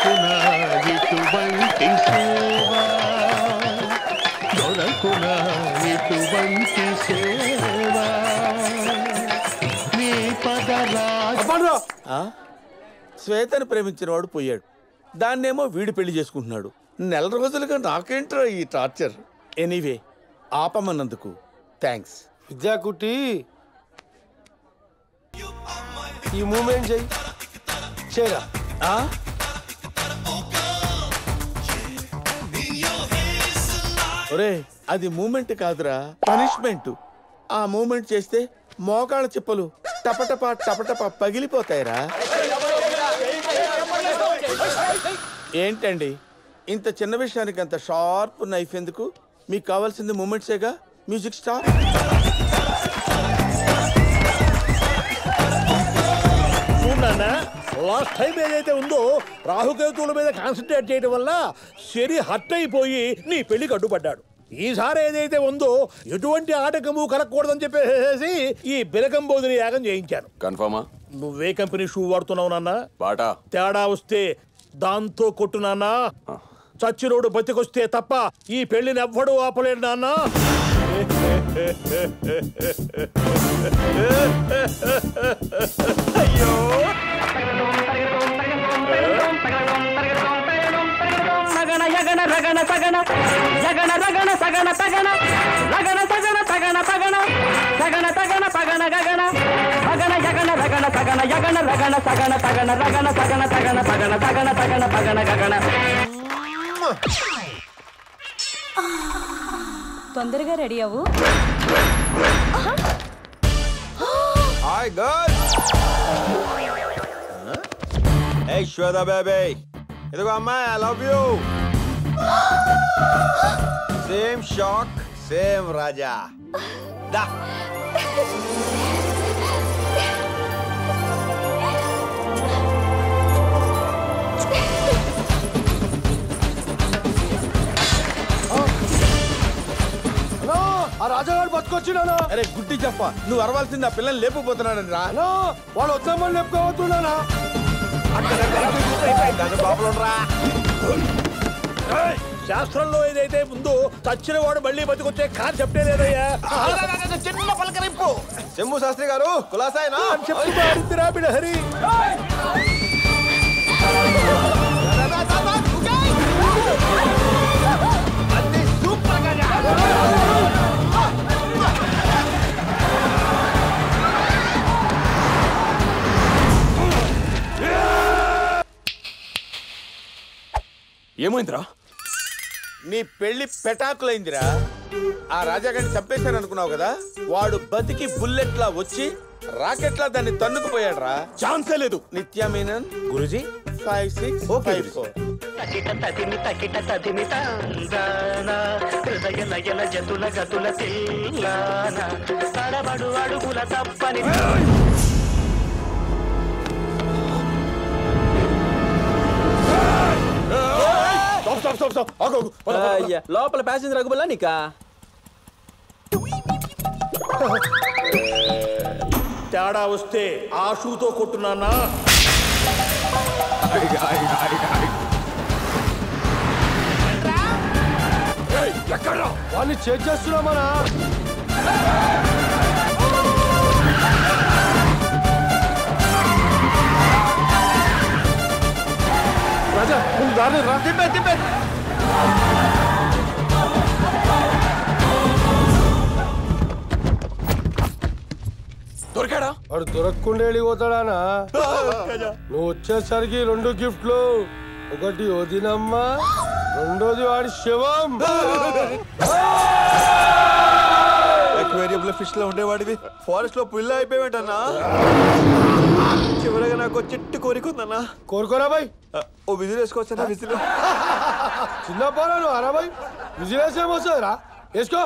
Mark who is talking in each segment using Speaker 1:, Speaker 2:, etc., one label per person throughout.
Speaker 1: దొరకునా ఇటువంటి సేవ దొరకునా ఇటువంటి సేవ నీ పదరా.
Speaker 2: శ్వేతను ప్రేమించిన వాడు పోయాడు, దాన్నేమో వీడు పెళ్లి చేసుకుంటున్నాడు. నెల రోజులుగా నాకేంట్రా ఈ టార్చర్. ఎనీవే ఆపమన్నందుకు థ్యాంక్స్.
Speaker 3: విద్యాకుట్టి ఈ మూమెంట్ చెయ్యి చేయరా.
Speaker 2: ఒరే అది మూమెంట్ కాదురా, పనిష్మెంట్. ఆ మూమెంట్ చేస్తే మోకాళ్ళ చిప్పలు టపటపా టపటపా పగిలిపోతాయిరా. ఏంటండి ఇంత చిన్న విషయానికి అంత షార్ప్ నైఫ్ ఎందుకు? మీకు కావాల్సింది మూమెంట్సేగా. Music star.
Speaker 4: లాస్ట్ టైం ఏదైతే ఉందో రాహుకేతువుల మీద కాన్సన్ట్రేట్ చేయడం వల్ల శని హర్ట్ అయిపోయి నీ పెళ్లికి అడ్డుపడ్డాడు. ఈసారి ఏదైతే ఉందో ఎటువంటి ఆటకము కలగకూడదని చెప్పేసి ఈ బిరకంబోదిని యాగం చేయించాను.
Speaker 5: కన్ఫర్మా?
Speaker 4: నువ్వే కంపెనీ షూ వాడుతున్నావు నాన్న?
Speaker 5: బాటా.
Speaker 4: తేడా వస్తే దాంతో కొట్టు నాన్న. చచ్చిరోడు బతికొస్తే తప్ప ఈ పెళ్లిని ఎవ్వడూ ఆపలేడు నాన్న. అయ్యో సగణ యగణ రగణ సగణ జగణ రగణ సగణ తగణ రగణ సగణ తగణ తగణ సగణ తగణ పగణ గగణ పగణ యగణ రగణ సగణ యగణ రగణ సగణ తగణ రగణ సగణ తగణ పగణ తగణ తగణ పగణ గగణ.
Speaker 6: తొందరగా రెడీ అవ్వు.
Speaker 5: Hi girls. ఏ శ్వేత బేబీ, ఇదిగో అమ్మాయి, I love you. Same shock same Raja. దా.
Speaker 3: ఆ రాజాగారు బతుకొచ్చినానా?
Speaker 2: అరే గుడ్డి చెప్ప, నువ్వు అరవాల్సింది ఆ పిల్లల్ని లేపుపోతున్నాడని రా.
Speaker 3: వాడు వచ్చామని లేపుకోవద్దున్నానా?
Speaker 4: శాస్త్రంలో ఏదైతే ముందు చచ్చిన వాడు మళ్ళీ బతికొచ్చే కాన్సెప్టే లేదయ్యా.
Speaker 5: చిన్న పలకరింపు. శంభు శాస్త్రి గారు కులాసాయనా
Speaker 4: హరి.
Speaker 5: ఏమైందిరా?
Speaker 2: నీ పెళ్లి పెటాకులైందిరా. ఆ రాజాగారిని చంపేశాను అనుకున్నావు కదా, వాడు బతికి బుల్లెట్లా వచ్చి రాకెట్లా దాన్ని తన్నుకుపోయాడు రా.
Speaker 5: ఛాన్సే లేదు.
Speaker 2: నిత్యా మీనన్
Speaker 5: గురుజీ
Speaker 2: 5654.
Speaker 1: తకిట తదిమి తకిట తదిమి తందాన హృదయ నయన జతుల గతుల తెల్లాన తడబడు అడుగుల తప్పని.
Speaker 5: లోపల ప్యాసింజర్ అగుబల్లా నీకా?
Speaker 4: తేడా వస్తే ఆ షూతో కొట్టున్నానా?
Speaker 3: వాళ్ళని చెక్ చేస్తున్నామనా? రాజా ముందు దారి రా. తిప్పే
Speaker 5: దొరికాడా?
Speaker 3: వాడు దొరకకుండా వెళ్ళిపోతాడానా? నువ్వు వచ్చేసరికి 2 గిఫ్ట్లు. ఒకటి వదినమ్మ, రెండోది వాడి శవం.
Speaker 5: అక్వేరియంలో ఫిష్ లో ఉండేవాడివి ఫారెస్ట్ లో పుల్ల అయిపోయావటన్నా. చివరగా నాకు చిట్టు కోరికుందన్నా.
Speaker 3: కోరుకోరా బాయ్.
Speaker 5: ఓ విజిల్ వేసుకోవచ్చా? విజిల్
Speaker 3: చిన్న పోరా నువ్వు అరా బాయ్. విజిలేసి ఏమొస్తుందిరా? వేసుకో.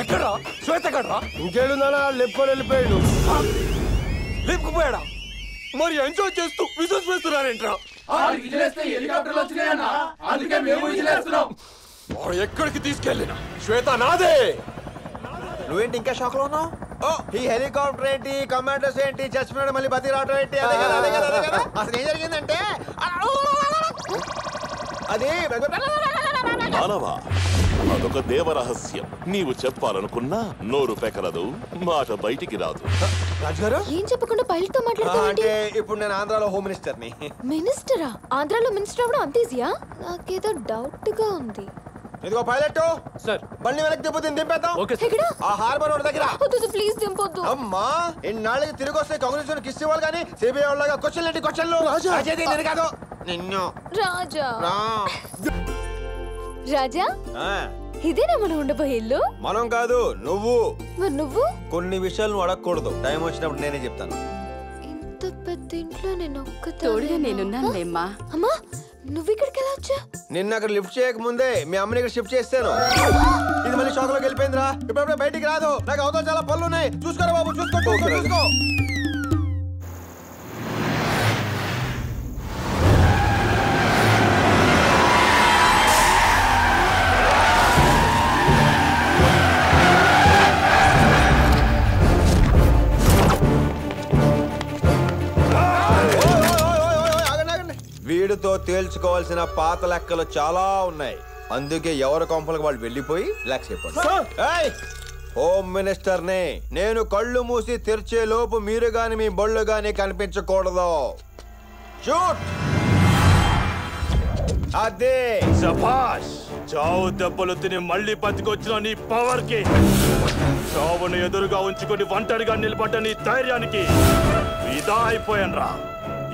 Speaker 5: ఎక్కడ శ్వేత ఎక్కడ్రా?
Speaker 3: ఇంకేడుందా లేపుకొని వెళ్ళిపోయాడు.
Speaker 5: లేపుకుపోయాడా? మరి ఎంజాయ్ చేస్తూ విజిల్స్ వేస్తున్నారేంట్రా? ఎక్కడికి తీసుకెళ్ళినా శ్వేత నాదే.
Speaker 6: నువ్వేంటి ఇంకా షాక్ లో ఉన్నావు? ఈ హెలికాప్టర్ ఏంటి, కమాండోస్ ఏంటి, చచ్చిపోయాడు మళ్ళీ బతి రావడం ఏంటి? అసలు ఏం జరిగిందంటే అది
Speaker 7: మానవా, అదొక దేవరహస్యం. నీవు చెప్పాలనుకున్నా నోరు పెకరదు, మాట బయటికి రాదు.
Speaker 6: రాజుగారు
Speaker 8: ఏం చెప్పకుండా పైలట్ తో మాట్లాడతావు?
Speaker 6: అంటే ఇప్పుడు నేను ఆంధ్రాలో హోమ్ మినిస్టర్ ని.
Speaker 8: మినిస్టరా? ఆంధ్రాలో మినిస్టర్ అవడం అంత ఈజీయా? నాకేదో డౌట్ గా ఉంది.
Speaker 6: ఇదిగో పైలట్ సార్, బండి వెనక్కి తిప్పుతుంది, దింపేద్దాం.
Speaker 8: ఎక్కడ?
Speaker 6: ఆ హార్బర్ రోడ్ దగ్గర.
Speaker 8: ప్లీజ్ దింపొద్దు.
Speaker 6: అమ్మా ఇన్నాళ్ళకి తిరిగి వస్తే కాంగ్రెస్ కిస్ ఇవ్వాలి కానీ సిబిఐ వాళ్ళగా క్వశ్చన్ ఏంటి క్వశ్చన్లు? నేను కాదు నిన్ను.
Speaker 8: రాజా రాజా ఇదేనా మనం ఉండబోయే ఇల్లు?
Speaker 6: మనం కాదు నువ్వు.
Speaker 8: మరి నువ్వు?
Speaker 6: కొన్ని విషయాలు నువ్వు అడగకూడదు, టైం వచ్చినప్పుడు నేనే చెప్తాను.
Speaker 8: ఇంత పెద్ద ఇంట్లో నేను
Speaker 9: తోడుగా నేనున్నానులేమ్మా.
Speaker 8: అమ్మా నువ్వు ఇక్కడికి ఎలా వచ్చా?
Speaker 6: నిన్న అక్కడ లిఫ్ట్ చేయక ముందే మీ అమ్మని ఇక్కడ షిఫ్ట్ చేస్తాను. ఇది మళ్ళీ షాక్ లోకి వెళ్ళిపోయిందిరా. ఇప్పుడు బయటికి రాదు, నాకు అవతల చాలా పనులు ఉన్నాయి. చూసుకోరా బాబు, చూసుకో. వీడితో తేల్చుకోవాల్సిన పాత లెక్కలు చాలా ఉన్నాయి. అందుకే ఎవరి కొంపలకు వాళ్ళు వెళ్ళిపోయి రిలాక్స్ అయిపోతారు. హోమ్ మినిస్టర్ ని నేను కళ్ళు మూసి తెరిచే లోపు మీరు గాని మీ బొళ్ళు గాని కనిపించకూడదు. షూట్. అదే
Speaker 5: శభాష్. చావు దెబ్బలు తిని మళ్ళీ బతికొచ్చిన నీ పవర్ కి, చావును ఎదురుగా ఉంచుకొని ఒంటరిగా నిలబడ్డ నీ ధైర్యానికి ఇదా అయిపోయాన్రా.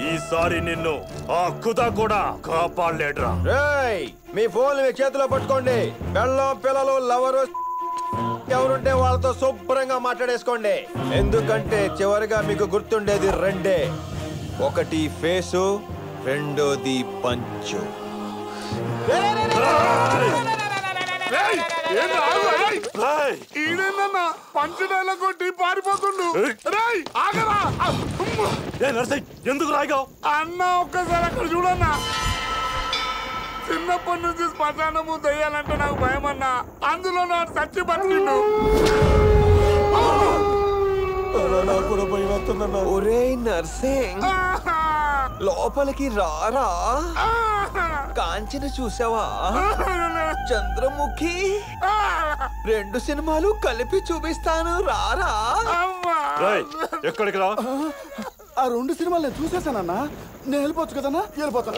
Speaker 5: ఈసారి నిన్ను ఆ ఖుదా కూడా కాపాడలేడ్రా.
Speaker 6: మీ ఫోన్ మీ చేతిలో పట్టుకోండి. బెల్లం పిల్లలు లవరు ఎవరుంటే వాళ్ళతో శుభ్రంగా మాట్లాడేసుకోండి. ఎందుకంటే చివరిగా మీకు గుర్తుండేది రెండే, ఒకటి ఫేసు, రెండోది పంచు.
Speaker 5: పంచడాలకొట్టి పారిపోతుండు. ఎందుకు రాయిగా అన్న? ఒక్కసారి అక్కడ చూడన్నా. చిన్నప్పటి నుంచి శ్మశానము దయ్యాలంటే నాకు భయం అన్నా. అందులో నాకు సచ్చి బతికిండు.
Speaker 6: ఒరే నర్సింగ్, లోపలికి రారా. కాంచన చూసావా? చంద్రముఖి 2 సినిమాలు కలిపి చూపిస్తాను, రారా.
Speaker 5: ఎక్కడికి రా?
Speaker 3: ఆ 2 సినిమాలు నేను చూసేసానన్నా. నేను వెళ్ళిపోవచ్చు కదన్నా? వెళ్ళిపోతాను.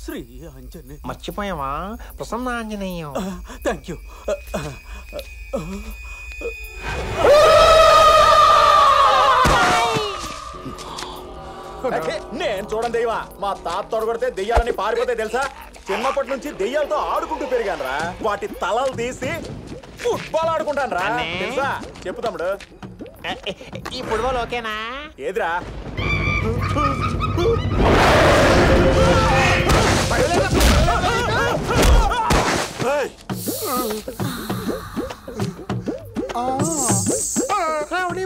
Speaker 3: శ్రీ ఆంజనేయ.
Speaker 6: మర్చిపోయావా? ప్రసన్న ఆంజనేయం.
Speaker 3: Thank you.
Speaker 10: నేను చూడండి దెయ్యమా. మా తాత తొడగొడితే దెయ్యాలని పారిపోతే తెలుసా? చిన్నప్పటి నుంచి దెయ్యాలతో ఆడుకుంటూ పెరిగాను రా. వాటి తలలు తీసి ఫుట్బాల్ ఆడుకుంటాను రా. తెలుసా? చెప్పు తమ్ముడు.
Speaker 6: ఈ ఫుట్బాల్ ఓకేనా?
Speaker 10: ఏదిరా?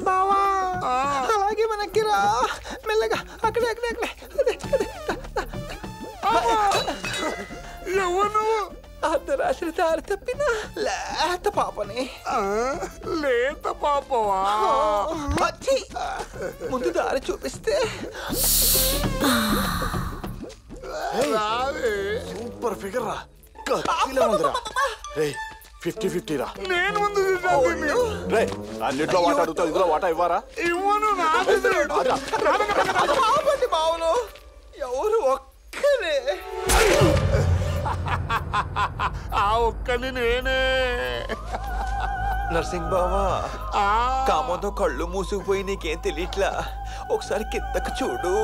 Speaker 6: బావా అలాగే మనకి రా, మెల్లగా అక్కడే అక్కడే అక్కడే.
Speaker 5: ఎవరు?
Speaker 6: అర్ధరాత్రి దారి తప్పిన లేత పాపని.
Speaker 5: లేత పాపవా?
Speaker 6: ముందు దారి చూపిస్తే.
Speaker 3: సూపర్ ఫిగర్ రా.
Speaker 5: 50-50 రా. నేను ముందు
Speaker 3: అన్నిట్లో వాట అడుగుతావు, ఇందులో వాట ఇవ్వరా?
Speaker 5: ఇవ్వను.
Speaker 6: బావులు ఎవరు ఒక్కరే.
Speaker 5: ఆ ఒక్కని నేనే.
Speaker 6: నర్సింగ్ బావా, కామంతో కళ్ళు మూసుకుపోయి నీకేం తెలియట్లా. ఒకసారి కిందకు చూడు.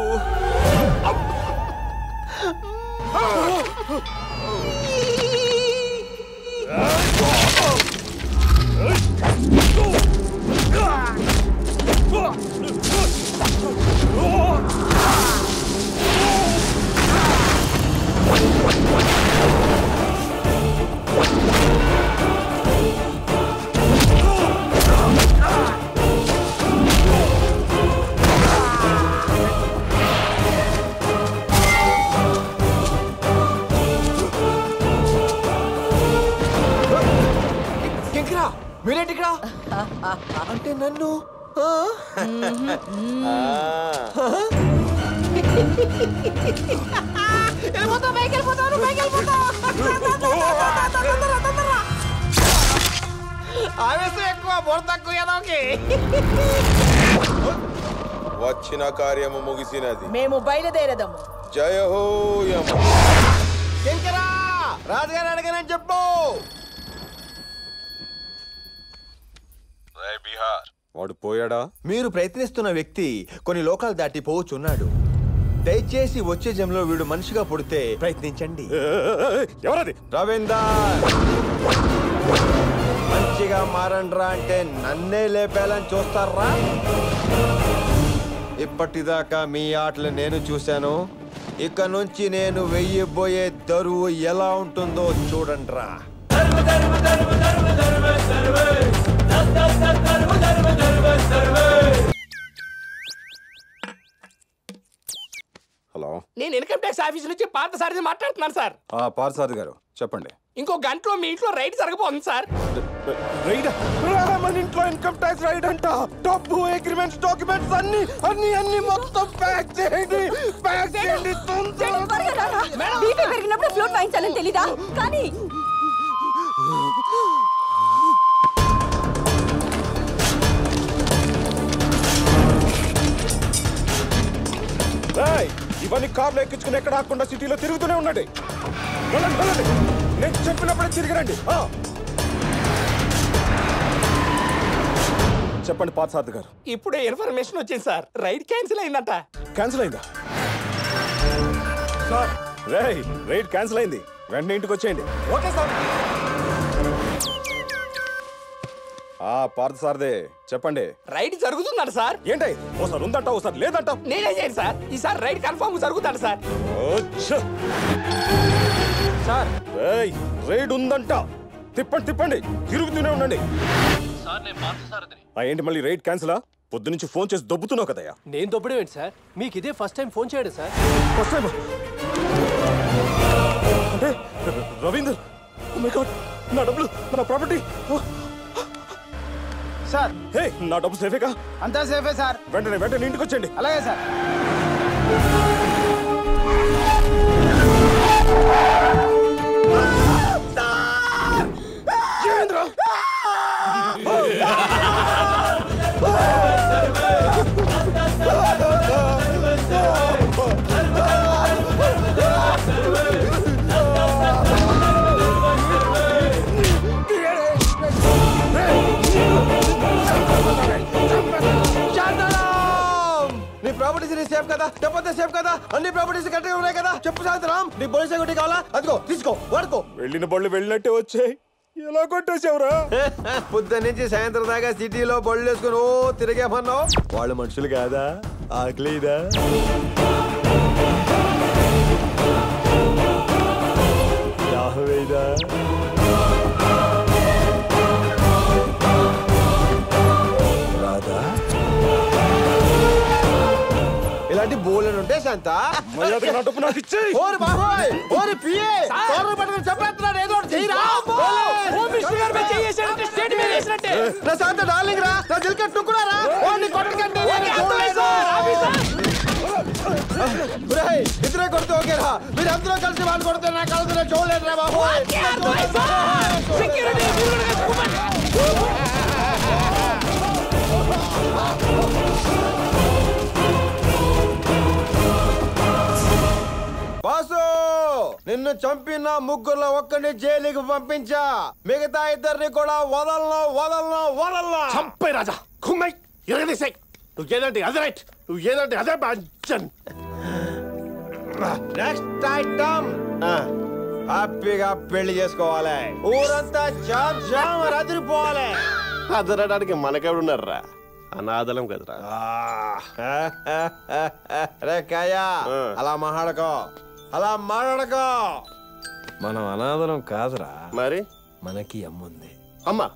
Speaker 6: అంటే నన్ను
Speaker 10: ఆవేశం ఎక్కువ బోర్ తక్కువ ఏదోకి
Speaker 6: వచ్చిన కార్యము ముగిసినది.
Speaker 11: మేము బయలుదేరదాము.
Speaker 6: జయ హో యమ. శంకరా రాజుగారు అడగనని చెప్పు.
Speaker 10: వాడు పోయాడా?
Speaker 6: మీరు ప్రయత్నిస్తున్న వ్యక్తి కొన్ని లోకాలు దాటి పోవచ్చున్నాడు. దయచేసి వచ్చే జన్మలో వీడు మనిషిగా పుడితే ప్రయత్నించండి.
Speaker 10: ఎవరది?
Speaker 6: రవీందర్ మంచిగా మారండ్రా అంటే నన్నే లేపేయాలని చూస్తారా? ఇప్పటిదాకా మీ ఆటలు నేను చూశాను. ఇక నుంచి నేను వెయ్యబోయే దరువు ఎలా ఉంటుందో చూడండిరా.
Speaker 10: హలో,
Speaker 11: నేను ఇన్కమ్ ట్యాక్స్ ఆఫీస్ నుంచి పార్థసారథి మాట్లాడుతున్నాను సార్.
Speaker 10: పార్థసారథి గారు చెప్పండి.
Speaker 11: ఇంకో గంటలో మీ ఇంట్లో రైడ్ జరగబోతుంది సార్.
Speaker 10: మన ఇంట్లో ఇన్కమ్ ట్యాక్స్ రైడ్ అంట. డబ్బు, అగ్రిమెంట్స్, డాక్యుమెంట్స్ అన్ని అన్ని అన్ని మొత్తం ప్యాక్ చేయండి. ప్యాక్ చేయండి.
Speaker 9: బీపీ పెరిగినప్పుడు ఫ్లూట్ వాయించాలని తెలీదా? కానీ
Speaker 10: ఇవన్నీ కార్లో ఎక్కించుకుని ఎక్కడ ఆకుండా సిటీలో తిరుగుతూనే ఉండండి. వెళ్ళండి వెళ్ళండి. నేను చెప్పినప్పుడే తిరిగిరండి. చెప్పండి పార్థసారథి గారు.
Speaker 11: ఇప్పుడే ఇన్ఫర్మేషన్ వచ్చింది సార్. రైడ్ క్యాన్సిల్ అయిందంట.
Speaker 10: క్యాన్సిల్ అయిందా? రైడ్ క్యాన్సిల్ అయింది. వెంటనే ఇంటికి వచ్చేయండి. Okay sir. పార్థసారథి చెప్పండి.
Speaker 11: రైడ్ జరుగుతుందంట సార్.
Speaker 10: ఏంటి ఓసారి ఉందంట ఓసారి లేదంట?
Speaker 11: నేనే చేయండి సార్. ఈసారి రైడ్ కన్ఫర్మ్ జరుగుతుందంట సార్.
Speaker 10: సార్ రైడ్ ఉందంట. తిప్పండి తిప్పండి. తిరుగుతూనే ఉండండి. ఏంటి మళ్ళీ రైడ్ క్యాన్సిలా? పొద్దు నుంచి ఫోన్ చేసి దొబ్బుతున్నావు కదయ్యా.
Speaker 3: నేను దొబ్బడం ఏంటి సార్? మీకు ఇదే ఫస్ట్ టైం ఫోన్ చేయడం సార్.
Speaker 10: ఫస్ట్ టైం అంటే రవీందర్, ఓ మై గాడ్, నా డబ్బులు, నా ప్రాపర్టీ
Speaker 3: సార్.
Speaker 10: హే, నా డబ్బు సేఫేగా?
Speaker 3: అంతా సేఫే సార్.
Speaker 10: వెంటనే వెంటనే ఇంటికి వచ్చేయండి.
Speaker 3: అలాగే సార్.
Speaker 6: ప్రాపర్టీస్ సేఫ్ కదా? చెప్పొద్దే సేఫ్ కదా? అన్ని ప్రాపర్టీస్ కరెక్ట్గా ఉన్నాయి కదా? చెప్పు శాంతారాం. నీ పోలీస్ సెక్యూరిటీ కావాలా? అదిగో తీసుకో, వాడుకో.
Speaker 10: వెళ్ళిన బళ్ళు వెళ్ళినట్టే వచ్చాయి. ఎలా కొట్టేసావురా?
Speaker 6: పొద్దు నుంచి సాయంత్రం దాకా సిటీలో బళ్ళు వేసుకుని ఓ తిరిగేమన్నావు. వాళ్ళు మనుషులు కాదా? ఆకలిదా? దాహవేదా? రాదా? ఇలాంటి బోళ్ళని ఉంటే శాంత ఓరి బాబోయ్, ఓరి పిఏ కోర్ర పట్టుకుని చెప్పేస్తున్నాడు. ఏదో ఒకటి చెయ్యిరా. నా శాంత డార్లింగ్ రా, నా దిల్క టుక్కురారా. ఓని కొట్టుకండి. ఇద్దరే కొడితే ఓకేరా. మీరు అందరూ కలిసి వాళ్ళు కొడితే నా కలుగుతున్నా చూడలేదురా బాబోయ్. బాసు, నిన్ను చంపిన ముగ్గురులో ఒక్కడిని జైలుకి పంపించా. మిగతా ఇద్దరిని కూడా వదలను వదలను వదలను.
Speaker 5: చంపే రాజా, కుమ్మై ఇరగదీసాయి. నువ్వు ఏదంటే అదే రైట్, నువ్వు ఏదంటే అదే బాంచన్.
Speaker 6: నెక్స్ట్ ఐటమ్ హ్యాపీగా పెళ్లి చేసుకోవాలి. ఊరంతా జామ్ జామ్ అదిరిపోవాలి.
Speaker 5: అదరడానికి మనకెవడున్నారా? అనాథలం కదరా.
Speaker 6: రే కాయా, అలా మాట్లాడకో, అలా మాట్లాడకో. మనం అనాథలం కాదురా.
Speaker 5: మరి
Speaker 6: మనకి అమ్ముంది.
Speaker 5: అమ్మా